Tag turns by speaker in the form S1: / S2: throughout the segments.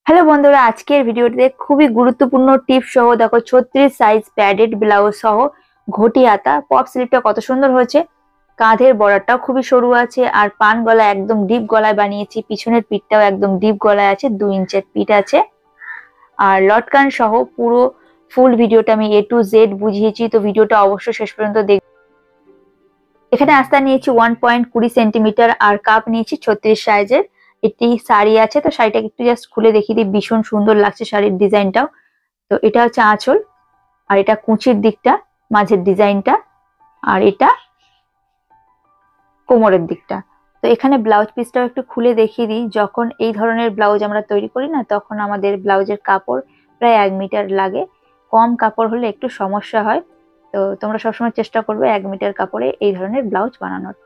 S1: Hello বন্ধুরা, আজকের ভিডিওটিতে খুবই গুরুত্বপূর্ণ টিপ সহ দেখো 36 সাইজ প্যাডেড ব্লাউজ সহ ঘটি হাতা পপ স্লিভটা কত সুন্দর হয়েছে। কাঁধের বর্ডারটাও খুবই সরু আছে আর পান গলা একদম ডিপ গলায় বানিয়েছি। পিছনের পিঠটাও একদম ডিপ গলায় আছে, 2 ইঞ্চের পিঠ আছে। আর লটকান সহ পুরো ফুল ভিডিওটা আমি A to Z বুঝিয়েছি, তো ভিডিওটা অবশ্যই শেষ পর্যন্ত দেখ। এখানে আস্তা নিয়েছি 1.20 সেন্টিমিটার আর কাপ নিয়েছি 36 সাইজের। এটি শাড়ি আছে, তো শাড়িটাকে একটু জাস্ট খুলে দেখিয়ে দিই, ভীষণ সুন্দর লাগছে শাড়ির ডিজাইনটাও। তো এটা হচ্ছে আঁচল, আর এটা কুঁচির দিকটা, মাঝের ডিজাইনটা, আর এটা কোমরের দিকটা। তো এখানে ব্লাউজ পিসটাও একটু খুলে দেখিয়ে দিই। যখন এই ধরনের ব্লাউজ আমরা তৈরি করি না, তখন আমাদের ব্লাউজের কাপড় প্রায় 1 মিটার লাগে। কম কাপড় হলে একটু সমস্যা হয়, তো তোমরা সবসময় চেষ্টা করবে 1 মিটার কাপড়ে এই ধরনের ব্লাউজ বানানোর।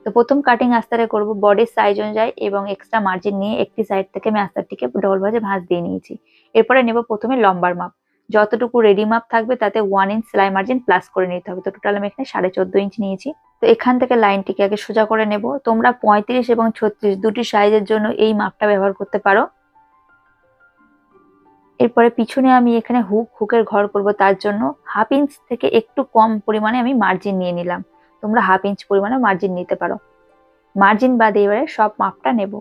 S1: তো প্রথম কাটিং আস্তারে করব বডির সাইজ অনুযায়ী এবং এক্সট্রা মার্জিন নিয়ে একটি সাইড থেকে আমি আস্তারটিকে ডবল ভাঁজে ভাঁজ দিয়ে নিয়েছি। এরপরে নেব প্রথমে লম্বার মাপ। যতটুকু রেডি মাপ থাকবে তাতে 1 ইঞ্চ সেলাই মার্জিন প্লাস করে নিতে হবে। তো টোটাল আমি এখানে 14.5 ইঞ্চ নিয়েছি। তো এখান থেকে লাইনটিকে আগে সোজা করে নেব। তোমরা 35 এবং 36 দুটি সাইজের জন্য এই মাপটা ব্যবহার করতে পারো। এরপরে পিছনে আমি এখানে হুকের ঘর করব, তার জন্য 1/2 ইঞ্চ থেকে একটু কম পরিমাণে আমি মার্জিন নিয়ে নিলাম। তোমরা 1/2 ইঞ্চ পরিমাণে মার্জিন নিতে পারো। মার্জিন বাদে এবারে সব মাপটা নেব।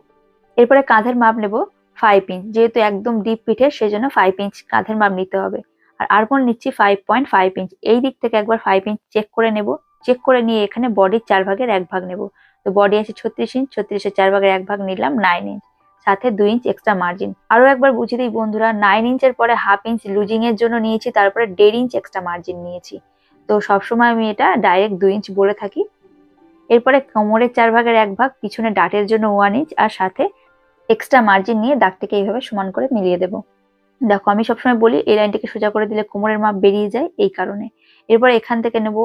S1: এরপরে কাঁধের মাপ নেব 5 ইঞ্চ, যেহেতু একদম ডিপ পিঠে সেজন্য 5 ইঞ্চ কাঁধের মাপ নিতে হবে। আর আরমোল নিচ্ছি 5.5 ইঞ্চ। এই দিক থেকে একবার 5 ইঞ্চ চেক করে নেব। চেক করে নিয়ে এখানে বডির 4 ভাগের 1 ভাগ নেব। তো বডি আছে 36 ইঞ্চ, 36-এর 4 ভাগের 1 ভাগ নিলাম 9 ইঞ্চ, সাথে 2 ইঞ্চ এক্সট্রা মার্জিন। আরো একবার বুঝিয়ে দিই বন্ধুরা, 9 ইঞ্চের পরে 1/2 ইঞ্চ লুজিং এর জন্য নিয়েছি, তারপরে 1.5 ইঞ্চ এক্সট্রা মার্জিন নিয়েছি। তো সবসময় আমি এটা ডাইরেক্ট 2 ইঞ্চ বলে থাকি। এরপরে কোমরের 4 ভাগের 1 ভাগ, পিছনে ডাটের জন্য 1 ইঞ্চ, আর সাথে এক্সট্রা মার্জিন নিয়ে দাগটিকে এইভাবে সমান করে মিলিয়ে দেব। দেখো আমি সবসময় বলি এই লাইনটিকে সোজা করে দিলে কোমরের মাপ বেরিয়ে যায়, এই কারণে। এরপর এখান থেকে নেব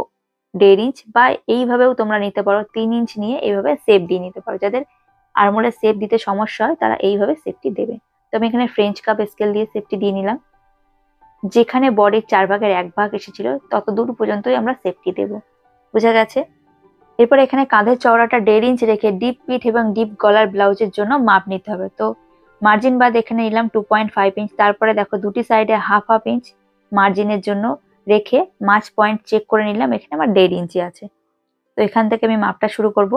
S1: 1.5 ইঞ্চ, বা এইভাবেও তোমরা নিতে পারো 3 ইঞ্চ নিয়ে এইভাবে শেপ দিয়ে নিতে পারো। যাদের আরমোলের শেপ দিতে সমস্যা হয় তারা এইভাবে শেপটি দেবে। তো আমি এখানে ফ্রেঞ্চ কাপ স্কেল দিয়ে শেপটি দিয়ে নিলাম। যেখানে বডির 4 ভাগের 1 ভাগ এসেছিল তত দূর পর্যন্তই আমরা শেপটি দেব। বোঝা গেছে? এরপর এখানে কাঁধের চওড়াটা 1.5 ইঞ্চ রেখে ডিপ পিঠ এবং ডিপ গলার ব্লাউজের জন্য মাপ নিতে হবে। তো মার্জিন বাদ এখানে নিলাম 2.5 ইঞ্চ। তারপরে দেখো দুটি সাইডে 1/2 ইঞ্চ মার্জিনের জন্য রেখে মাঝ পয়েন্ট চেক করে নিলাম, এখানে আমার 1.5 ইঞ্চি আছে। তো এখান থেকে আমি মাপটা শুরু করব।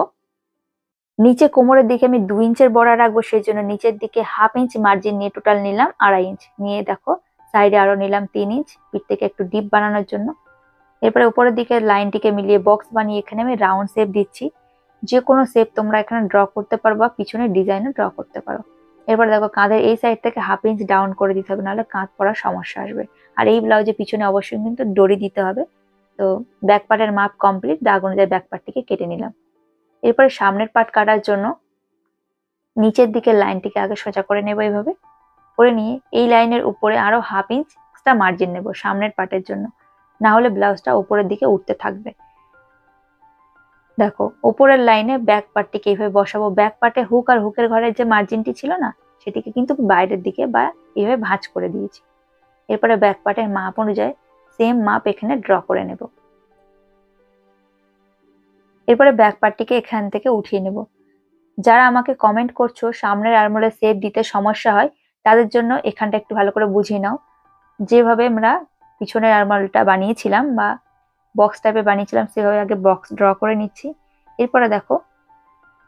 S1: নিচে কোমরের দিকে আমি 2 ইঞ্চের বর্ডার রাখবো, সেই জন্য নিচের দিকে 1/2 ইঞ্চ মার্জিন নিয়ে টোটাল নিলাম 2.5 ইঞ্চ নিয়ে, দেখো সাইডে আরো নিলাম 3 ইঞ্চ পিঠ থেকে একটু ডিপ বানানোর জন্য। এরপরে উপরের দিকে লাইনটিকে মিলিয়ে বক্স বানিয়ে এখানে আমি রাউন্ড শেপ দিচ্ছি। যে কোনো শেপ তোমরা এখানে ড্র করতে পারো বা পিছনের ডিজাইনও ড্র করতে পারো। এরপর দেখো কাঁধের এই সাইড থেকে 1/2 ইঞ্চ ডাউন করে দিতে হবে, নাহলে কাঁধ পরার সমস্যা আসবে। আর এই ব্লাউজের পিছনে অবশ্যই কিন্তু দড়ি দিতে হবে। তো ব্যাক পার্টের মাপ কমপ্লিট, দাগ অনুযায়ী ব্যাক পার্টটিকে কেটে নিলাম। এরপরে সামনের পার্ট কাটার জন্য নিচের দিকের লাইনটিকে আগে সোজা করে নেবো এইভাবে করে নিয়ে এই লাইনের উপরে আরো 1/2 ইঞ্চ এক্সট্রা মার্জিন নেব সামনের পার্টের জন্য, না হলে ব্লাউজটা উপরের দিকে উঠতে থাকবে। দেখো উপরের লাইনে ব্যাক পার্টটিকে এইভাবে বসাবো। ব্যাক পার্টে হুক আর হুকের ঘরের যে মার্জিনটি ছিল না, সেটিকে কিন্তু বাইরের দিকে বা এইভাবে ভাঁজ করে দিয়েছি। এরপরে ব্যাক পার্টের মাপ অনুযায়ী সেম মাপ এখানে ড্র করে নেব। এরপরে ব্যাক পার্টটিকে এখান থেকে উঠিয়ে নেব। যারা আমাকে কমেন্ট করছো সামনের আর্মহোলে শেপ দিতে সমস্যা হয়, তাদের জন্য এখানটা একটু ভালো করে বুঝিয়ে নাও। যেভাবে আমরা পিছনের আর্মহোলটা বানিয়েছিলাম বা বক্স টাইপে বানিয়েছিলাম, সেভাবে আগে বক্স ড্র করে নিচ্ছি। এরপরে দেখো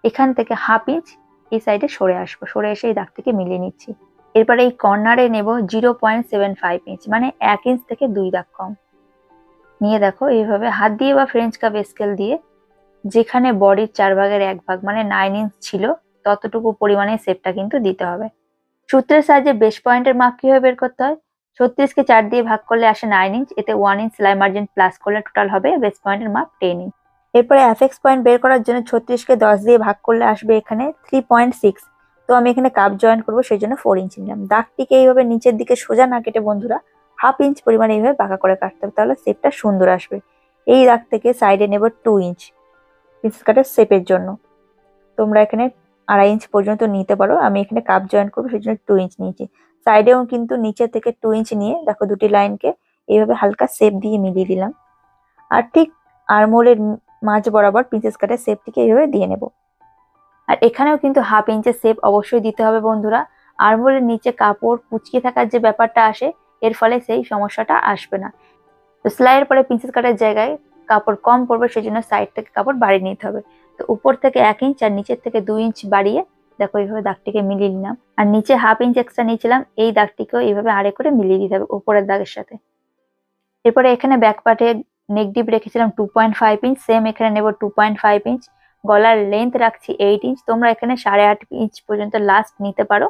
S1: এখান থেকে 1/2 ইঞ্চ এই সাইডে সরে আসবো, সরে এসে এই দাগটিকে মিলিয়ে নিচ্ছি। এরপরে এই কর্নারে নেব 0.75 ইঞ্চ, মানে 1 ইঞ্চ থেকে 2 দাগ কম নিয়ে দেখো এইভাবে হাত দিয়ে বা ফ্রেঞ্চ কাপ স্কেল দিয়ে যেখানে বডির 4 ভাগের 1 ভাগ মানে 9 ইঞ্চ ছিল ততটুকু পরিমাণে শেপটা কিন্তু দিতে হবে। সূত্রের সাহায্যে বেস পয়েন্টের মাপ কিভাবে বের করতে হয়? 36 কে 4 দিয়ে ভাগ করলে আসে 9 ইঞ্চ, এতে 1 ইঞ্চ সেলাই মার্জিন প্লাস করলে টোটাল হবে বেস পয়েন্টের মাপ 10 ইঞ্চ। এরপরে অ্যাপেক্স পয়েন্ট বের করার জন্য 36 কে 10 দিয়ে ভাগ করলে আসবে এখানে 3.6। তো আমি এখানে কাপ জয়েন করবো, সেই জন্য 4 ইঞ্চ নিলাম। দাগটিকে এইভাবে নিচের দিকে সোজা না কেটে বন্ধুরা 1/2 ইঞ্চ পরিমাণে এইভাবে বাঁকা করে কাটতে হবে, তাহলে শেপটা সুন্দর আসবে। এই দাগ থেকে সাইডে নেব 2 ইঞ্চ প্রিন্সেস কাটের শেপের জন্য। তোমরা এখানে 2.5 ইঞ্চ পর্যন্ত নিতে পারো, আমি এখানে কাপ জয়েন করবো সেই জন্য 2 ইঞ্চ নিয়েছি। সাইডেও কিন্তু নিচে থেকে 2 ইঞ্চ নিয়ে দেখো দুটি লাইনকে এইভাবে হালকা শেপ দিয়ে মিলিয়ে দিলাম। আর ঠিক আর্মহোলের মাঝ বরাবর প্রিন্সেস কাটের শেপটিকে এইভাবে দিয়ে নেব। আর এখানেও কিন্তু 1/2 ইঞ্চের শেপ অবশ্যই দিতে হবে বন্ধুরা। আরমোলের নিচে কাপড় কুঁচকে থাকার যে ব্যাপারটা আসে, এর ফলে সেই সমস্যাটা আসবে না। তো সেলাইয়ের পরে প্রিন্সেস কাটের জায়গায় কাপড় কম পড়বে, সেই জন্য সাইড থেকে কাপড় বাড়িয়ে নিতে হবে। তো উপর থেকে 1 ইঞ্চ আর নিচের থেকে 2 ইঞ্চ বাড়িয়ে দেখো এইভাবে দাগটিকে মিলিয়ে নিলাম। আর নিচে 1/2 ইঞ্চ এক্সট্রা নিয়েছিলাম, এই দাগটিকেও এইভাবে আড়ে করে মিলিয়ে দিতে হবে উপরের দাগের সাথে। এরপরে এখানে ব্যাক পার্টে নেক ডিপ রেখেছিলাম 2.5 ইঞ্চ, সেম এখানে নেব 2.5 ইঞ্চ। গলার লেন্থ রাখছি 8 ইঞ্চ, তোমরা এখানে 8.5 ইঞ্চ পর্যন্ত লাস্ট নিতে পারো।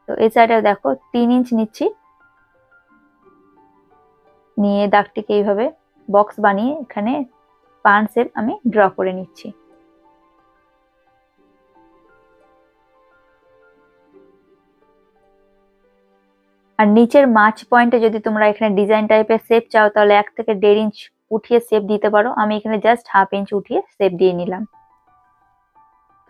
S1: তো এই সাইডে দেখো 3 ইঞ্চ নিচ্ছি, নিয়ে দাগটিকে এইভাবে বক্স বানিয়ে এখানে পান শেপ আমি ড্র করে নিচ্ছি। আর নিচের মাছ পয়েন্টে যদি তোমরা এখানে ডিজাইন টাইপের শেপ চাও তাহলে 1 থেকে 1.5 ইঞ্চ উঠিয়ে শেপ দিতে পারো। আমি এখানে জাস্ট 1/2 ইঞ্চ উঠিয়ে শেপ দিয়ে নিলাম।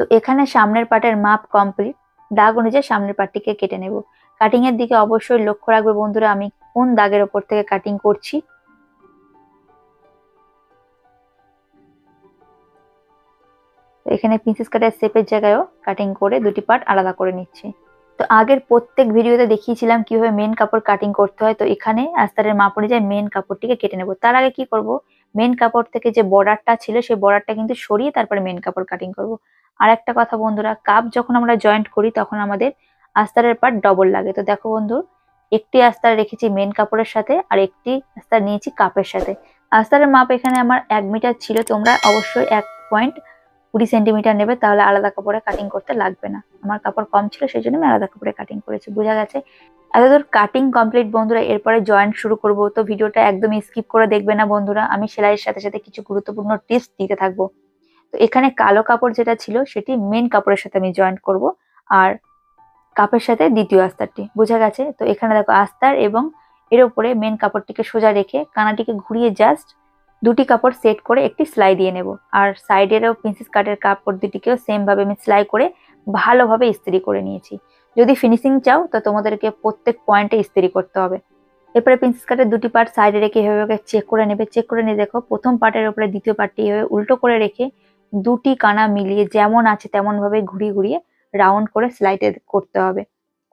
S1: তো এখানে সামনের পার্টের মাপ কমপ্লিট। দাগ অনুযায়ী সামনের পার্টটিকে কেটে নেব। কাটিং এর দিকে অবশ্যই লক্ষ্য রাখবে বন্ধুরা, আমি কোন দাগের ওপর থেকে কাটিং করছি। এখানে প্রিন্সেস কাটের শেপের জায়গায়ও কাটিং করে দুটি পার্ট আলাদা করে নিচ্ছি। তো আগের প্রত্যেক ভিডিওতে দেখিয়েছিলাম কিভাবে মেন কাপড় কাটিং করতে হয়। তো এখানে আস্তারের মাপ অনুযায়ী মেন কাপড়টিকে কেটে নেব। তার আগে কি করব, মেন কাপড় থেকে যে বর্ডারটা ছিল সেই বর্ডারটা কিন্তু সরিয়ে তারপরে মেন কাপড় কাটিং করব। আর একটা কথা বন্ধুরা, কাপ যখন আমরা জয়েন্ট করি তখন আমাদের আস্তারের পার্ট ডবল লাগে। তো দেখো বন্ধু, একটি আস্তার রেখেছি মেন কাপড়ের সাথে আর একটি আস্তার নিয়েছি কাপের সাথে। আস্তারের মাপ এখানে আমার 1 মিটার ছিল, তোমরা অবশ্যই 1.20 সেন্টিমিটার নেবে, তাহলে আলাদা কাপড়ে কাটিং করতে লাগবে না। আমার কাপড় কম ছিল সেই জন্য আমি আলাদা কাপড়ে কাটিং করেছি। বোঝা গেছে? এতদূর কাটিং কমপ্লিট বন্ধুরা। এরপরে জয়েন্ট শুরু করব। তো ভিডিওটা একদমই স্কিপ করে দেখবে না বন্ধুরা, আমি সেলাইয়ের সাথে সাথে কিছু গুরুত্বপূর্ণ টিপস দিতে থাকবো। তো এখানে কালো কাপড় যেটা ছিল সেটি মেন কাপড়ের সাথে আমি জয়েন্ট করব, আর কাপের সাথে দ্বিতীয় আস্তারটি। বোঝা গেছে? তো এখানে দেখো আস্তার এবং এর উপরে মেন কাপড়টিকে সোজা রেখে কানাটিকে ঘুরিয়ে জাস্ট দুটি কাপড় সেট করে একটি সেলাই দিয়ে নেব। আর সাইডেরও প্রিন্সেস কাটের কাপড় দুটিকেও সেম ভাবে আমি সেলাই করে ভালোভাবে ইস্ত্রি করে নিয়েছি। যদি ফিনিশিং চাও তো তোমাদেরকে প্রত্যেক পয়েন্টে ইস্ত্রি করতে হবে। এরপরে প্রিন্সেস কাটের দুটি পার্ট সাইডে রেখে এভাবে চেক করে নেবে। চেক করে নিয়ে দেখো প্রথম পার্টের উপরে দ্বিতীয় পার্টটি এভাবে উল্টো করে রেখে দুটি কানা মিলিয়ে যেমন আছে তেমন ভাবে ঘুরিয়ে ঘুরিয়ে রাউন্ড করে সেলাইতে করতে হবে।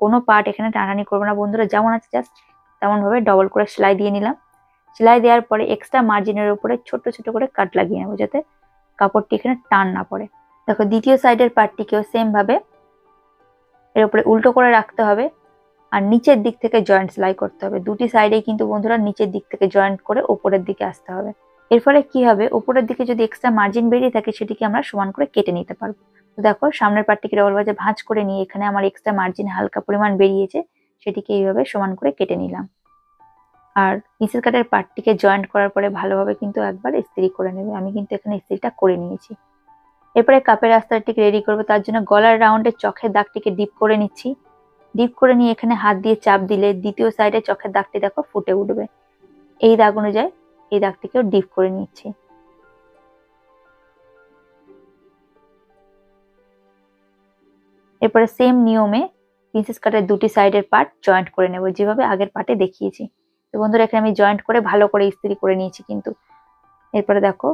S1: কোনো পার্ট এখানে টানাটানি করবে না বন্ধুরা, যেমন আছে জাস্ট তেমন ভাবে ডবল করে সেলাই দিয়ে নিলাম। সেলাই দেওয়ার পরে এক্সট্রা মার্জিনের উপরে ছোট ছোট করে কাট লাগিয়ে নেবো, যাতে কাপড়টি এখানে টান না পড়ে। দেখো দ্বিতীয় সাইডের পার্টটিকেও সেম ভাবে এর উপরে উল্টো করে রাখতে হবে, আর নিচের দিক থেকে জয়েন্ট সেলাই করতে হবে। দুটি সাইডেই কিন্তু বন্ধুরা নিচের দিক থেকে জয়েন্ট করে উপরের দিকে আসতে হবে। এর ফলে কি হবে, উপরের দিকে যদি এক্সট্রা মার্জিন বেরিয়ে থাকে সেটিকে আমরা সমান করে কেটে নিতে পারবো। তো দেখো সামনের পার্টটিকে ডবল ভাঁজে ভাঁজ করে নিয়ে এখানে আমার এক্সট্রা মার্জিন হালকা পরিমাণ বেরিয়েছে, সেটিকে এইভাবে সমান করে কেটে নিলাম। আর প্রিন্সেস কাটের পার্টটিকে জয়েন্ট করার পরে ভালোভাবে কিন্তু একবার ইস্ত্রি করে নেবে। আমি কিন্তু এখানে ইস্ত্রিটা করে নিয়েছি। এরপরে কাপের আস্তারটিকে রেডি করবো, তার জন্য গলার রাউন্ডে চোখের দাগটিকে ডিপ করে নিচ্ছি। ডিপ করে নিয়ে এখানে হাত দিয়ে চাপ দিলে দ্বিতীয় সাইডে চোখের দাগটি দেখো ফুটে উঠবে। এই দাগ অনুযায়ী এই দাগটিকেও ডিপ করে নিচ্ছি। এরপরে সেম নিয়মে প্রিন্সেস কাটের দুটি সাইডের পার্ট জয়েন্ট করে নেব, যেভাবে আগের পার্টে দেখিয়েছি। তো বন্ধুরা এখানে আমি জয়েন্ট করে ভালো করে ইস্ত্রি করে নিয়েছি কিন্তু। এরপরে দেখো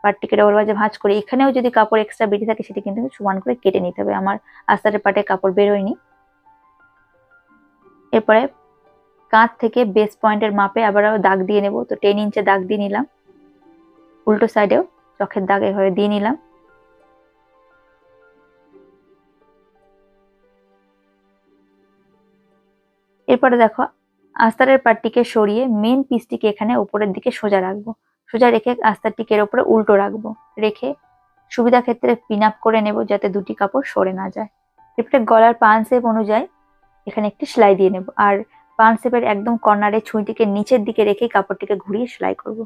S1: পার্টটিকে ডবল ভাঁজে ভাঁজ করে এখানেও যদি কাপড় এক্সট্রা বেরিয়ে থাকে সেটি কিন্তু সমান করে কেটে নিতে হবে। আমার আস্তারের পার্টে কাপড় বের হয়নি। এরপরে কাঁধ থেকে বেস পয়েন্টের মাপে আবারও দাগ দিয়ে নেব। তো 10 ইঞ্চে দাগ দিয়ে নিলাম, উল্টো সাইডেও চোখের দাগ এভাবে দিয়ে নিলাম। এরপরে দেখো আস্তারের পার্টটিকে সরিয়ে মেন পিসটিকে এখানে উপরের দিকে সোজা রাখবো। সোজা রেখে আস্তারটিকে এর উপরে উল্টো রাখবো, রেখে সুবিধা ক্ষেত্রে পিন আপ করে নেব যাতে দুটি কাপড় সরে না যায়। এরপরে গলার পান শেপ অনুযায়ী এখানে একটি সেলাই দিয়ে নেব, আর পান শেপের একদম কর্নারে ছুঁইটিকে নিচের দিকে রেখে কাপড়টিকে ঘুরিয়ে সেলাই করব।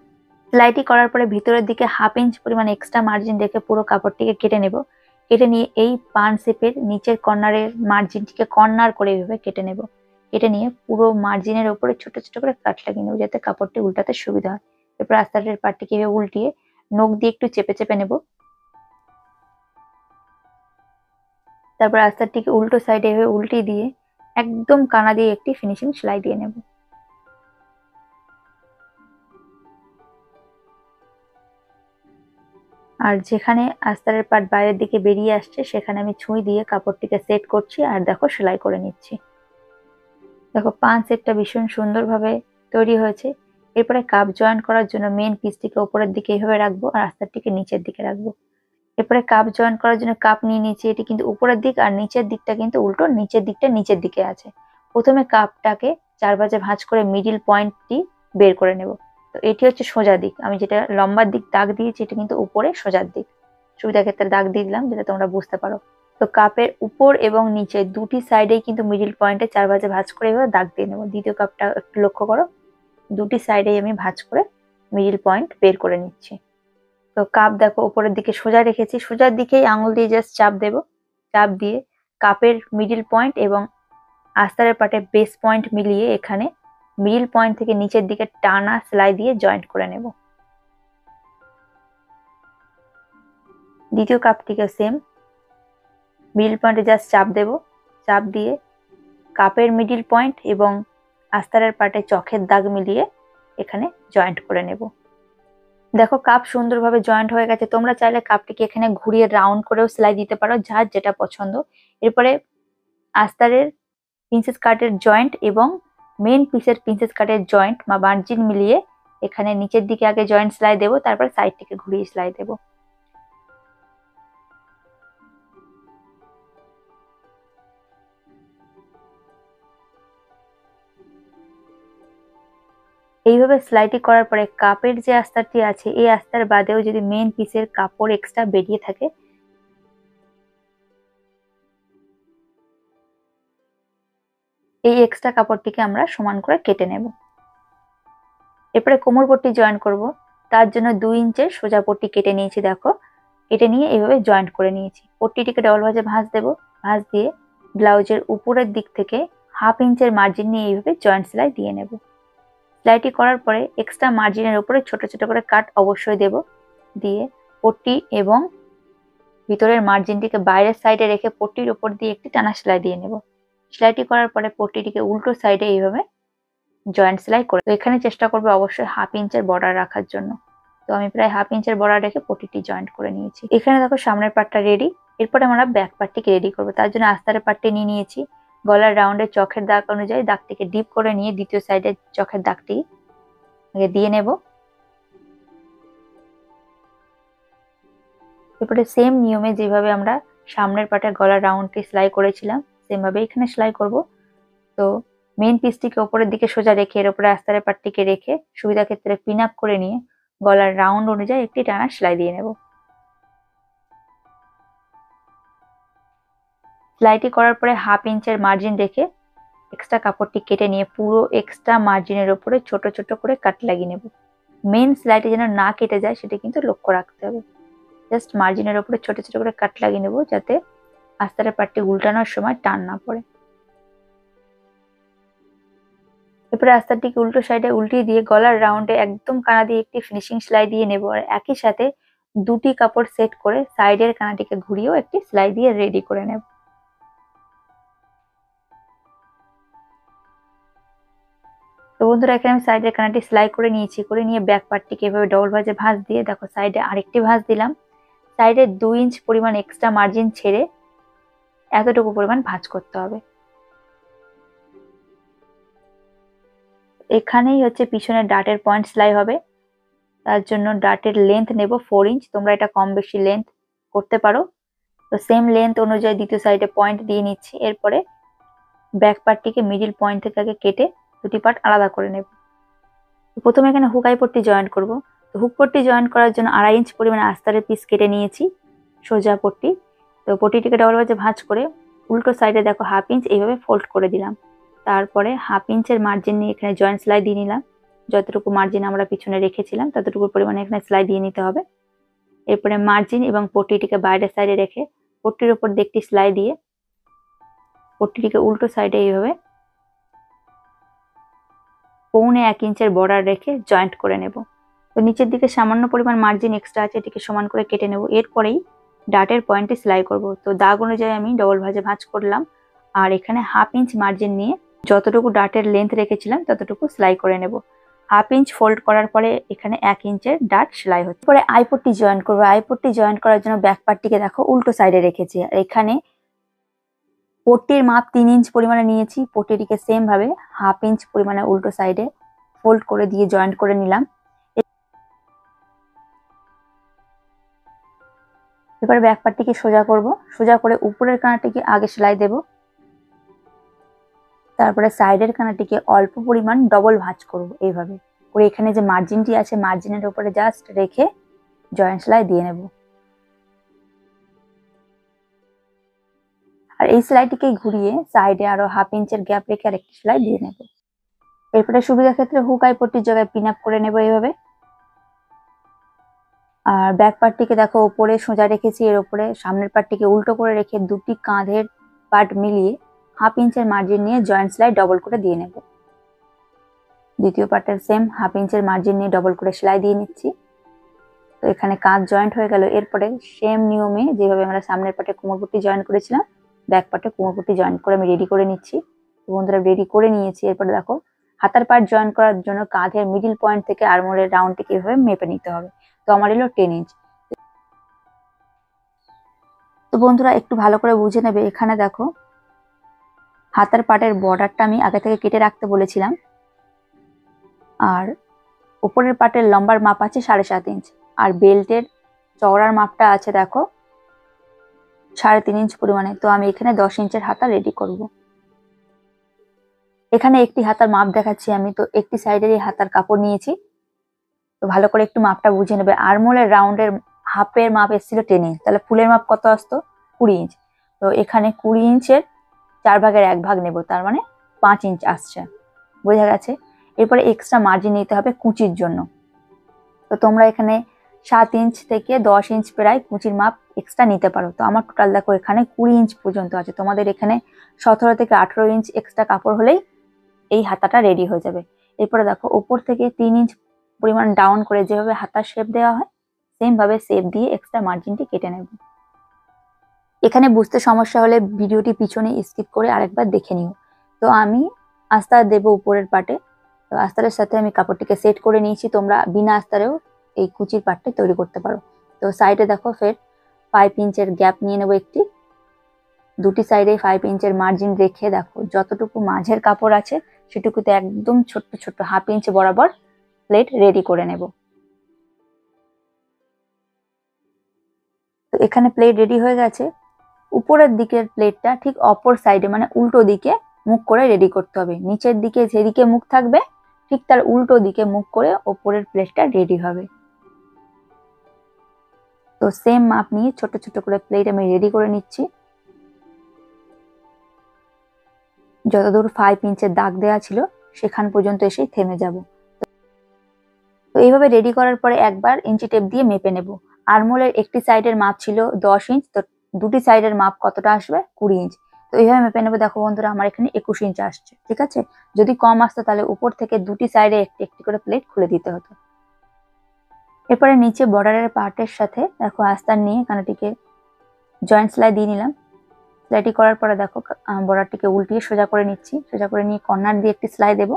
S1: সেলাইটি করার পরে ভিতরের দিকে 1/2 ইঞ্চ পরিমাণ এক্সট্রা মার্জিন রেখে পুরো কাপড়টিকে কেটে নেব। কেটে নিয়ে এই পান শেপের নিচের কর্নারের মার্জিনটিকে কর্নার করে এভাবে কেটে নেব। কেটে নিয়ে পুরো মার্জিনের উপরে ছোট ছোট করে কাট লাগিয়ে নেব যাতে কাপড়টি উল্টাতে সুবিধা হয়। এরপর আস্তারের পার্টটিকে এভাবে উল্টিয়ে নখ দিয়ে একটু চেপে চেপে নেব। তারপর আস্তারটিকে উল্টো সাইডে এভাবে উল্টিয়ে দিয়ে একদম কানা দিয়ে একটি ফিনিশিং সেলাই দিয়ে নেব। আর যেখানে আস্তরের পাট বাইরের দিকে বেরিয়ে আসছে সেখানে আমি ছুঁই দিয়ে কাপড়টিকে সেট করছি আর দেখো সেলাই করে নিচ্ছি। দেখো পাঁচ সেটটা ভীষণ সুন্দরভাবে তৈরি হয়েছে। এরপরে কাপ জয়েন করার জন্য মেন পিসটিকে উপরের দিকে এইভাবে রাখবো আর আস্তরটিকে নিচের দিকে রাখবো। এরপরে কাপ জয়েন করার জন্য কাপ নিয়ে নিয়েছি, এটি কিন্তু উপরের দিক আর নিচের দিকটা কিন্তু উল্টো, নিচের দিকটা নিচের দিকে আছে। প্রথমে কাপটাকে 4 ভাঁজে ভাঁজ করে মিডিল পয়েন্টটি বের করে নেব। তো এটি হচ্ছে সোজা দিক, আমি যেটা লম্বার দিক দাগ দিয়েছি এটা কিন্তু উপরে সোজার দিক, সুবিধার ক্ষেত্রে দাগ দিয়ে দিলাম যেটা তোমরা বুঝতে পারো। তো কাপের উপর এবং নিচে দুটি সাইডেই কিন্তু মিডিল পয়েন্টে 4 ভাঁজে ভাঁজ করে এভাবে দাগ দিয়ে নেব। দ্বিতীয় কাপটা একটু লক্ষ্য করো, দুটি সাইডেই আমি ভাঁজ করে মিডিল পয়েন্ট বের করে নিচ্ছি। তো কাপ দেখো উপরের দিকে সোজা রেখেছি, সোজার দিকেই আঙুল দিয়ে জাস্ট চাপ দেব। চাপ দিয়ে কাপের মিডিল পয়েন্ট এবং আস্তরের পাটের বেস পয়েন্ট মিলিয়ে এখানে মিডিল পয়েন্ট থেকে নিচের দিকে টানা সেলাই দিয়ে জয়েন্ট করে নেব। দ্বিতীয় কাপটিকে সেম মিডিল পয়েন্টে জাস্ট চাপ দেব। চাপ দিয়ে কাপের মিডিল পয়েন্ট এবং আস্তরের পাটে চোখের দাগ মিলিয়ে এখানে জয়েন্ট করে নেব। দেখো কাপ সুন্দরভাবে জয়েন্ট হয়ে গেছে। তোমরা চাইলে কাপটিকে এখানে ঘুরিয়ে রাউন্ড করেও সেলাই দিতে পারো, যার যেটা পছন্দ। এরপরে আস্তরের প্রিন্সেস কাটের জয়েন্ট এবং মেন পিসের প্রিন্সেস কাটের জয়েন্ট বা মার্জিন মিলিয়ে এখানে নিচের দিকে আগে জয়েন্ট সেলাই দেবো, তারপর সাইড থেকে ঘুরিয়ে সেলাই দেবো। এইভাবে সেলাইটি করার পরে কাপের যে আস্তরটি আছে এই আস্তর বাদেও যদি মেন পিসের কাপড় এক্সট্রা বেরিয়ে থাকে এই এক্সট্রা কাপড়টিকে আমরা সমান করে কেটে নেব। এরপরে কোমর পট্টি জয়েন করব, তার জন্য 2 ইঞ্চের সোজা পট্টি কেটে নিয়েছি। দেখো কেটে নিয়ে এইভাবে জয়েন্ট করে নিয়েছি। পট্টিটিকে ডবল ভাঁজে ভাঁজ দেব। ভাঁজ দিয়ে ব্লাউজের উপরের দিক থেকে 1/2 ইঞ্চের মার্জিন নিয়ে এইভাবে জয়েন্ট সেলাই দিয়ে নেব। সেলাইটি করার পরে এক্সট্রা মার্জিনের উপরে ছোট ছোট করে কাট অবশ্যই দেব। দিয়ে পট্টি এবং ভিতরের মার্জিনটিকে বাইরের সাইডে রেখে পট্টির উপর দিয়ে একটি টানা সেলাই দিয়ে নেব। সেলাইটি করার পরে পট্টিটিকে উল্টো সাইডে এইভাবে জয়েন্ট সেলাই করে, তো এখানে চেষ্টা করবে অবশ্যই 1/2 ইঞ্চের বর্ডার রাখার জন্য। তো আমি প্রায় 1/2 ইঞ্চের বর্ডার রেখে পট্টিটি জয়েন্ট করে নিয়েছি। এখানে দেখো সামনের পার্টটা রেডি। এরপরে আমরা ব্যাক পার্টটিকে রেডি করবো। তার জন্য আস্তারের পার্টটি নিয়ে নিয়েছি। গলার রাউন্ডে চোখের দাগ অনুযায়ী দাগটিকে ডিপ করে নিয়ে দ্বিতীয় সাইডে চোখের দাগটি আগে দিয়ে নেব। এরপরে সেম নিয়মে যেভাবে আমরা সামনের পার্টে গলার রাউন্ডটি সেলাই করেছিলাম সেম ভাবে এখানে সেলাই করব। তো মেন পিসটিকে উপরের দিকে সোজা রেখে এর উপরে আস্তারের পাটটিকে রেখে সুবিধা ক্ষেত্রে পিন আপ করে নিয়ে গলার রাউন্ড অনুযায়ী একটি টানা সেলাই দিয়ে নেব। সেলাইটি করার পরে 1/2 ইঞ্চের মার্জিন রেখে এক্সট্রা কাপড়টি কেটে নিয়ে পুরো এক্সট্রা মার্জিনের উপরে ছোট ছোট করে কাট লাগিয়ে নেব। মেন সেলাইটি যেন না কেটে যায় সেটা কিন্তু লক্ষ্য রাখতে হবে। জাস্ট মার্জিনের উপরে ছোট ছোট করে কাট লাগিয়ে নেব যাতে আস্তারের পাটটি উল্টানোর সময় টান না পড়ে। এরপরে আস্তারটিকে উল্টো সাইডে উল্টিয়ে দিয়ে গলার রাউন্ডে একদম কানা দিয়ে একটি ফিনিশিং সেলাই দিয়ে নেব। আর একই সাথে দুটি কাপড় সেট করে সাইডের কানাটিকে ঘুরিয়েও একটি সেলাই দিয়ে রেডি করে নেব। তো বন্ধুরা এখানে আমি সাইডের কানাটি সেলাই করে নিয়েছি। করে নিয়ে ব্যাক পার্টটিকে এভাবে ডবল ভাঁজে ভাঁজ দিয়ে দেখো সাইডে আরেকটি ভাঁজ দিলাম। সাইডে 2 ইঞ্চ পরিমাণ এক্সট্রা মার্জিন ছেড়ে এতটুকু পরিমাণ ভাঁজ করতে হবে। এখানেই হচ্ছে পিছনের ডাটের পয়েন্ট সেলাই হবে। তার জন্য ডাটের লেন্থ নেব 4 ইঞ্চ। তোমরা এটা কম বেশি লেন্থ করতে পারো। তো সেম লেন্থ অনুযায়ী দ্বিতীয় সাইডে পয়েন্ট দিয়ে নিচ্ছি। এরপরে ব্যাক পার্টটিকে মিডিল পয়েন্ট থেকে আগে কেটে দুটি পার্ট আলাদা করে নেব। প্রথমে এখানে হুক আই পট্টি জয়েন করব। তো হুক পট্টি জয়েন করার জন্য 2.5 ইঞ্চ পরিমাণে আস্তারের পিস কেটে নিয়েছি সোজা পট্টি। তো পট্টিটিকে ডবল ভাঁজে ভাঁজ করে উল্টো সাইডে দেখো 1/2 ইঞ্চ এইভাবে ফোল্ড করে দিলাম। তারপরে 1/2 ইঞ্চের মার্জিন নিয়ে এখানে জয়েন্ট সেলাই দিয়ে নিলাম। যতটুকু মার্জিন আমরা পিছনে রেখেছিলাম ততটুকু পরিমাণে এখানে সেলাই দিয়ে নিতে হবে। এরপরে মার্জিন এবং পট্টিটিকে বাইরের সাইডে রেখে পট্টির উপর দিয়ে একটি সেলাই দিয়ে পট্টিটিকে উল্টো সাইডে এইভাবে 1.25 ইঞ্চের বর্ডার রেখে জয়েন্ট করে নেব। তো নিচের দিকে সামান্য পরিমাণ মার্জিন এক্সট্রা আছে, এটিকে সমান করে কেটে নেব। এরপরেই ডাটের পয়েন্টে সেলাই করব। তো দাগ অনুযায়ী আমি ডবল ভাঁজে ভাঁজ করলাম আর এখানে 1/2 ইঞ্চ মার্জিন নিয়ে যতটুকু ডাটের লেন্থ রেখেছিলাম ততটুকু সেলাই করে নেব। হাফ ইঞ্চ ফোল্ড করার পরে এখানে 1 ইঞ্চের ডাট সেলাই হচ্ছে। পরে আইপট্টি জয়েন করবো। আইপট্টি জয়েন করার জন্য ব্যাক পার্টটিকে দেখো উল্টো সাইডে রেখেছি। আর এখানে পট্টির মাপ 3 ইঞ্চ পরিমাণে নিয়েছি। পট্টিটিকে সেম ভাবে হাফ ইঞ্চ পরিমাণে উল্টো সাইডে ফোল্ড করে দিয়ে জয়েন্ট করে নিলাম। এবারে ব্যাক পার্টটিকে সোজা করব। সোজা করে উপরের কানাটিকে আগে সেলাই দেব, তারপরে সাইডের কানাটিকে অল্প পরিমাণ ডবল ভাঁজ করব। এইভাবে করে এখানে যে মার্জিনটি আছে মার্জিনের উপরে জাস্ট রেখে জয়েন্ট সেলাই দিয়ে নেব। আর এই সেলাইটিকে ঘুরিয়ে সাইডে আরো হাফ ইঞ্চের গ্যাপ রেখে আরেকটি সেলাই দিয়ে নেব। এরপরে সুবিধার ক্ষেত্রে হুক আই পট্টির জায়গায় পিন আপ করে নেব এইভাবে। আর ব্যাক পার্টটিকে দেখো ওপরে সোজা রেখেছি, এর উপরে সামনের পার্টটিকে উল্টো করে রেখে দুটি কাঁধের পার্ট মিলিয়ে হাফ ইঞ্চের মার্জিন নিয়ে জয়েন্ট সেলাই ডবল করে দিয়ে নেব। দ্বিতীয় পার্টের সেম হাফ ইঞ্চের মার্জিন নিয়ে ডবল করে সেলাই দিয়ে নিচ্ছি। তো এখানে কাঁধ জয়েন্ট হয়ে গেল। এরপরে সেম নিয়মে যেভাবে আমরা সামনের পার্টে কোমরপট্টি জয়েন্ট করেছিলাম ব্যাক পার্টে কোমরপট্টি জয়েন্ট করে আমি রেডি করে নিচ্ছি। তো বন্ধুরা রেডি করে নিয়েছি। এরপরে দেখো হাতার পার্ট জয়েন্ট করার জন্য কাঁধের মিডিল পয়েন্ট থেকে আর্মহোলের রাউন্ডটিকে এভাবে মেপে নিতে হবে। তো আমার এলো 10 ইঞ্চ। তো বন্ধুরা একটু ভালো করে বুঝে নেবে। এখানে দেখো হাতার পার্টের বর্ডারটা আমি আগে থেকে কেটে রাখতে বলেছিলাম। আর উপরের পার্টের লম্বার মাপ আছে 7.5 ইঞ্চ। আর বেল্টের চওড়ার মাপটা আছে দেখো 3.5 ইঞ্চ পরিমাণে। তো আমি এখানে 10 ইঞ্চের হাতা রেডি করব। এখানে একটি হাতার মাপ দেখাচ্ছি আমি। তো একটি সাইডেরই হাতার কাপড় নিয়েছি। তো ভালো করে একটু মাপটা বুঝে নেবে। আর্মহোলের রাউন্ডের হাফের মাপ এসেছিল 10 ইঞ্চ, তাহলে ফুলের মাপ কত আসতো 20 ইঞ্চ। তো এখানে 20 ইঞ্চের 4 ভাগের 1 ভাগ নেব, তার মানে 5 ইঞ্চ আসছে। বোঝা গেছে? এরপরে এক্সট্রা মার্জিন নিতে হবে কুচির জন্য। তো তোমরা এখানে 7 ইঞ্চ থেকে 10 ইঞ্চ প্রায় কুচির মাপ এক্সট্রা নিতে পারো। তো আমার টোটাল দেখো এখানে 20 ইঞ্চ পর্যন্ত আছে। তোমাদের এখানে 17 থেকে 18 ইঞ্চ এক্সট্রা কাপড় হলেই এই হাতাটা রেডি হয়ে যাবে। এরপরে দেখো উপর থেকে 3 ইঞ্চ পরিমাণ ডাউন করে যেভাবে হাতার শেপ দেওয়া হয় সেম ভাবে শেপ দিয়ে এক্সট্রা মার্জিনটি কেটে নেব। এখানে বুঝতে সমস্যা হলে ভিডিওটি পিছনে স্কিপ করে আরেকবার দেখে নিও। তো আমি আস্তার দেব উপরের পাটে। তো আস্তারের সাথে আমি কাপড়টিকে সেট করে নিয়েছি। তোমরা বিনা আস্তারেও এই কুচির পাটটা তৈরি করতে পারো। তো সাইডে দেখো ফের 5 ইঞ্চের গ্যাপ নিয়ে নেবো একটি। দুটি সাইডে 5 ইঞ্চের মার্জিন রেখে দেখো যতটুকু মাঝের কাপড় আছে সেটুকুতে একদম ছোট্ট ছোট্ট হাফ ইঞ্চ বরাবর প্লেট রেডি করে নেব। তো এখানে প্লেট রেডি হয়ে গেছে। উপরের দিকের প্লেটটা ঠিক অপর সাইডে মানে উল্টো দিকে মুখ করে রেডি করতে হবে। নিচের দিকে যেদিকে মুখ থাকবে ঠিক তার উল্টো দিকে মুখ করে ওপরের প্লেটটা রেডি হবে। তো সেম মাপ নিয়ে ছোট ছোট করে প্লেট আমি রেডি করে নিচ্ছি। যতদূর 5 ইঞ্চের দাগ দেওয়া ছিল সেখান পর্যন্ত এসে থেমে যাব। তো এইভাবে রেডি করার পরে একবার ইঞ্চি টেপ দিয়ে মেপে নেব। আর্মহোলের একটি সাইডের মাপ ছিল 10 ইঞ্চ, তো দুটি সাইডের মাপ কতটা আসবে 20 ইঞ্চ। তো এইভাবে মেপে নেবো। দেখো বন্ধুরা আমার এখানে 21 ইঞ্চ আসছে। ঠিক আছে, যদি কম আসতো তাহলে উপর থেকে দুটি সাইডে একটি একটি করে প্লেট খুলে দিতে হতো। এরপরে নিচে বর্ডারের পার্টের সাথে দেখো আস্তার নিয়ে কানাটিকে জয়েন্ট সেলাই দিয়ে নিলাম। সেলাইটি করার পরে দেখো বর্ডারটিকে উল্টিয়ে সোজা করে নিচ্ছি। সোজা করে নিয়ে কর্নার দিয়ে একটি সেলাই দেবো।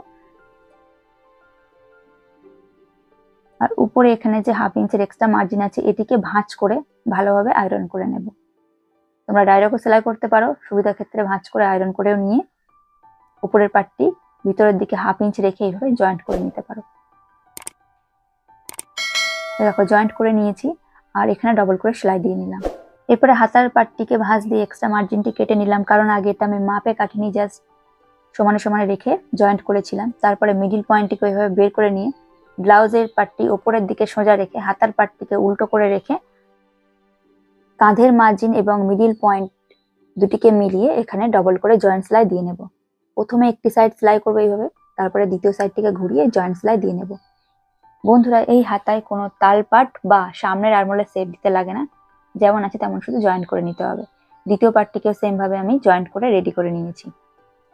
S1: আর উপরে এখানে যে হাফ ইঞ্চের এক্সট্রা মার্জিন আছে এটিকে ভাঁজ করে ভালোভাবে আয়রন করে নেব। তোমরা ডাইরেক্টও সেলাই করতে পারো, সুবিধার ক্ষেত্রে ভাঁজ করে আয়রন করেও নিয়ে উপরের পার্টটি ভিতরের দিকে হাফ ইঞ্চ রেখে এইভাবে জয়েন্ট করে নিতে পারো। দেখো জয়েন্ট করে নিয়েছি আর এখানে ডবল করে সেলাই দিয়ে নিলাম। এরপরে হাতার পার্টটিকে ভাঁজ দিয়ে এক্সট্রা মার্জিনটি কেটে নিলাম, কারণ আগে এটা আমি মাপে কাটিনি, জাস্ট সমানে সমানে রেখে জয়েন্ট করেছিলাম। তারপরে মিডিল পয়েন্টটিকে ওইভাবে বের করে নিয়ে ব্লাউজের পার্টটি ওপরের দিকে সোজা রেখে হাতার পার্টটিকে উল্টো করে রেখে কাঁধের মার্জিন এবং মিডিল পয়েন্ট দুটিকে মিলিয়ে এখানে ডবল করে জয়েন্ট সেলাই দিয়ে নেব। প্রথমে একটি সাইড সেলাই করবো এইভাবে, তারপরে দ্বিতীয় সাইডটিকে ঘুরিয়ে জয়েন্ট সেলাই দিয়ে নেব। বন্ধুরা এই হাতায় কোনো তাল পাট বা সামনের আর্মহোলের শেপ দিতে লাগে না, যেমন আছে তেমন শুধু জয়েন্ট করে নিতে হবে। দ্বিতীয় পার্টটিকেও সেম ভাবে আমি জয়েন্ট করে রেডি করে নিয়েছি।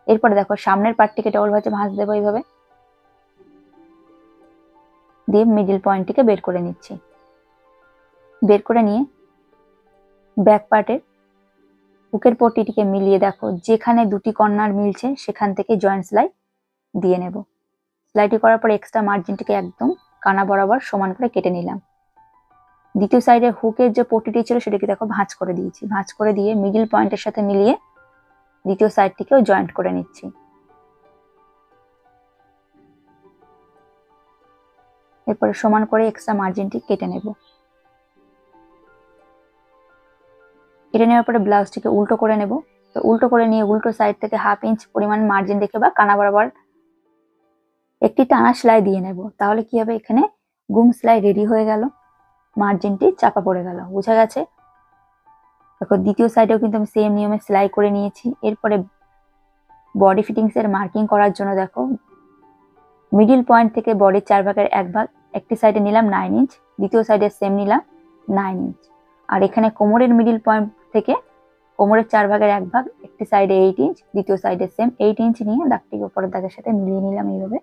S1: এরপরে দেখো সামনের পার্টটিকে ডবল ভাঁজে ভাঁজ দেবো এইভাবে, দিয়ে মিডিল পয়েন্টটিকে বের করে নিচ্ছি। বের করে নিয়ে ব্যাক পার্টের বুকের পট্টিটিকে মিলিয়ে দেখো যেখানে দুটি কর্নার মিলছে সেখান থেকে জয়েন্ট সেলাই দিয়ে নেব। সেলাইটি করার পরে এক্সট্রা মার্জিনটিকে একদম কানা বরাবর সমান করে কেটে নিলাম। দ্বিতীয় সাইডে হুকের যে পট্টিটি ছিল সেটাকে দেখো ভাঁজ করে দিয়েছি। ভাঁজ করে দিয়ে মিডল পয়েন্টের সাথে মিলিয়ে দ্বিতীয় সাইডটিকেও জয়েন্ট করে নিচ্ছি। এরপরে সমান করে এক্সট্রা মার্জিনটি কেটে নেব। কেটে নেওয়ার পরে ব্লাউজটিকে উল্টো করে নেব। তো উল্টো করে নিয়ে উল্টো সাইড থেকে 1/2 ইঞ্চ পরিমাণ মার্জিন রেখে বা কানা বরাবর একটি টানা সেলাই দিয়ে নেব। তাহলে কি হবে, এখানে গুম সেলাই রেডি হয়ে গেল, মার্জিনটি চাপা পড়ে গেল। বোঝা গেছে? দেখো দ্বিতীয় সাইডেও কিন্তু আমি সেম নিয়মে সেলাই করে নিয়েছি। এরপরে বডি ফিটিংস এর মার্কিং করার জন্য দেখো মিডিল পয়েন্ট থেকে বডির 4 ভাগের 1 ভাগ একটি সাইডে নিলাম 9 ইঞ্চ, দ্বিতীয় সাইডে সেম নিলাম 9 ইঞ্চ। আর এখানে কোমরের মিডিল পয়েন্ট থেকে কোমরের 4 ভাগের 1 ভাগ একটি সাইডে 8 ইঞ্চ, দ্বিতীয় সাইডে সেম 8 ইঞ্চ নিয়ে দাগটিকে উপরের দাগের সাথে মিলিয়ে নিলাম এইভাবে।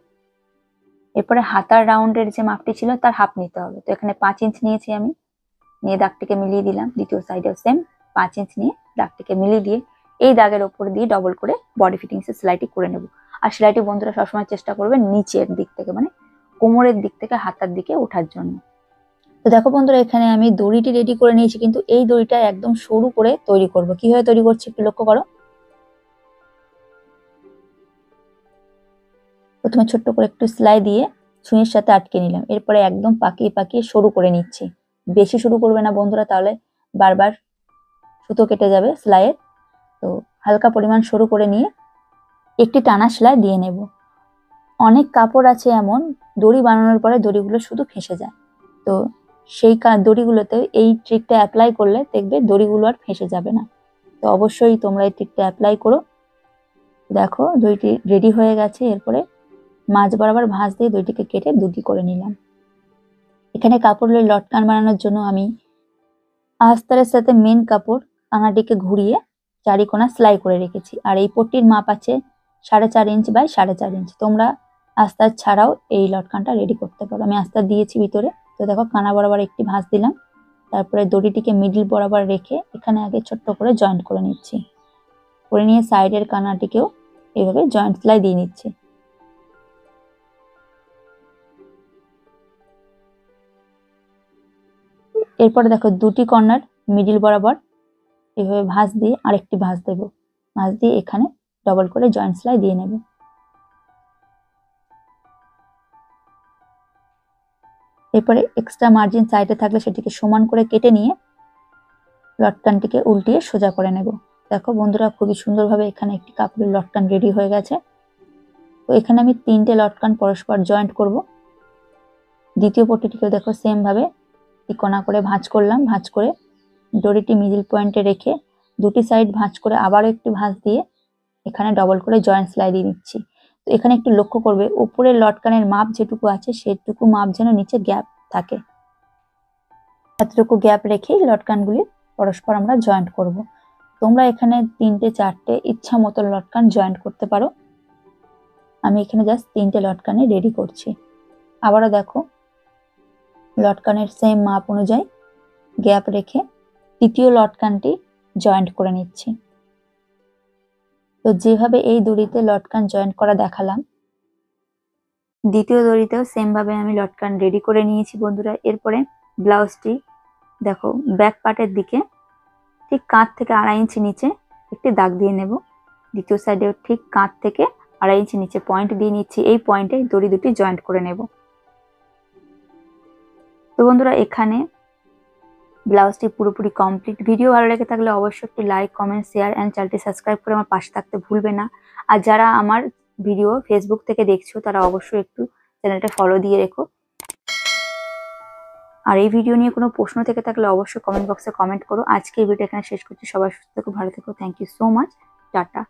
S1: এরপরে হাতার রাউন্ডের যে মাপটি ছিল তার হাফ নিতে হবে। তো এখানে 5 ইঞ্চ নিয়েছি আমি, নিয়ে দাগটিকে মিলিয়ে দিলাম। দ্বিতীয় সাইডেও সেম 5 ইঞ্চ নিয়ে দাগটিকে মিলিয়ে দিয়ে এই দাগের উপর দিয়ে ডবল করে বডি ফিটিংস এর সেলাইটি করে নেব। আর সেলাইটি বন্ধুরা সবসময় চেষ্টা করবে নিচের দিক থেকে, মানে কোমরের দিক থেকে হাতার দিকে ওঠার জন্য। তো দেখো বন্ধুরা, এখানে আমি দড়িটি রেডি করে নিয়েছি, কিন্তু এই দড়িটা একদম সরু করে তৈরি করব। কিভাবে তৈরি করছি একটু লক্ষ্য করো। প্রথমে ছোট্ট করে একটু সেলাই দিয়ে সুইয়ের সাথে আটকে নিলাম। এরপরে একদম পাকিয়ে পাকিয়ে সরু করে নিচ্ছি। বেশি সরু করবে না বন্ধুরা, তাহলে বারবার সুতো কেটে যাবে সেলাইয়ের। তো হালকা পরিমাণ সরু করে নিয়ে একটি টানা সেলাই দিয়ে নেব। অনেক কাপড় আছে এমন দড়ি বানানোর পরে দড়িগুলো শুধু ফেঁসে যায়। তো সেই দড়িগুলোতে এই ট্রিকটা অ্যাপ্লাই করলে দেখবে দড়িগুলো আর ফেঁসে যাবে না। তো অবশ্যই তোমরা এই ট্রিকটা অ্যাপ্লাই করো। দেখো দড়িটি রেডি হয়ে গেছে। এরপরে মাঝ বরাবর ভাঁজ দিয়ে দড়িটিকে কেটে দুটি করে নিলাম। এখানে কাপড়ের লটকান বানানোর জন্য আমি আস্তারের সাথে মেন কাপড় কানাটিকে ঘুরিয়ে চারিকোনা সেলাই করে রেখেছি। আর এই পট্টির মাপ আছে 4.5 ইঞ্চ বাই 4.5 ইঞ্চ। তোমরা আস্তার ছাড়াও এই লটকানটা রেডি করতে পারো। আমি আস্তার দিয়েছি ভিতরে। তো দেখো কানা বরাবর একটি ভাঁজ দিলাম, তারপরে দড়িটিকে মিডল বরাবর রেখে এখানে আগে ছোট্ট করে জয়েন্ট করে নিচ্ছি। করে নিয়ে সাইডের কানাটিকেও এইভাবে জয়েন্ট সেলাই দিয়ে নিচ্ছি। এরপরে দেখো দুটি কর্নার মিডল বরাবর এভাবে ভাঁজ দিয়ে আরেকটি ভাঁজ দেব। ভাঁজ দিয়ে এখানে ডবল করে জয়েন্ট সেলাই দিয়ে নেব। এরপরে এক্সট্রা মার্জিন সাইডে থাকলে সেটিকে সমান করে কেটে নিয়ে লটকানটিকে উল্টিয়ে সোজা করে নেব। দেখো বন্ধুরা, খুবই সুন্দরভাবে এখানে একটি কাপড়ের লটকান রেডি হয়ে গেছে। তো এখানে আমি 3টে লটকান পরস্পর জয়েন্ট করব। দ্বিতীয় পট্টিটিকে দেখো সেম ভাবে কোনা করে ভাঁজ করলাম। ভাঁজ করে দড়িটি মিডল পয়েন্টে রেখে দুটি সাইড ভাঁজ করে আবারও একটি ভাঁজ দিয়ে এখানে ডবল করে জয়েন্ট সেলাই দিয়ে নিচ্ছি। তো এখানে একটু লক্ষ্য করবে উপরের লটকানের মাপ যেটুকু আছে সেটুকু মাপ যেন নিচে গ্যাপ থাকে। এতটুকু গ্যাপ রেখেই লটকানগুলি পরস্পর আমরা জয়েন্ট করব। তোমরা এখানে 3টে 4টে ইচ্ছা মতো লটকান জয়েন্ট করতে পারো। আমি এখানে জাস্ট 3টে লটকানে রেডি করছি। আবারও দেখো লটকানের সেম মাপ অনুযায়ী গ্যাপ রেখে তৃতীয় লটকানটি জয়েন্ট করে নিচ্ছি। তো যেভাবে এই দড়িতে লটকান জয়েন্ট করা দেখালাম, দ্বিতীয় দড়িতেও সেম ভাবে আমি লটকান রেডি করে নিয়েছি বন্ধুরা। এরপরে ব্লাউজটি দেখো ব্যাক পার্টের দিকে ঠিক কাঁধ থেকে 2.5 ইঞ্চি নিচে একটি দাগ দিয়ে নেব। দ্বিতীয় সাইডেও ঠিক কাঁধ থেকে 2.5 ইঞ্চি নিচে পয়েন্ট দিয়ে নিচ্ছি। এই পয়েন্টে দড়ি দুটি জয়েন্ট করে নেব। তো বন্ধুরা, এখানে ব্লাউজটি পুরোপুরি কমপ্লিট। ভিডিও ভালো লেগে থাকলে অবশ্যই একটি লাইক, কমেন্ট, শেয়ার এন্ড চ্যানেলটি সাবস্ক্রাইব করে আমার পাশে থাকতে ভুলবে না। আর যারা আমার ভিডিও ফেসবুক থেকে দেখছো তারা অবশ্যই একটু চ্যানেলটা ফলো দিয়ে রেখো। আর এই ভিডিও নিয়ে কোনো প্রশ্ন থেকে থাকলে অবশ্যই কমেন্ট বক্সে কমেন্ট করো। আজকে এই ভিডিও এখানে শেষ করছি। সবাই সুস্থ থেকো, ভালো থেকো। Thank you so much. Tata.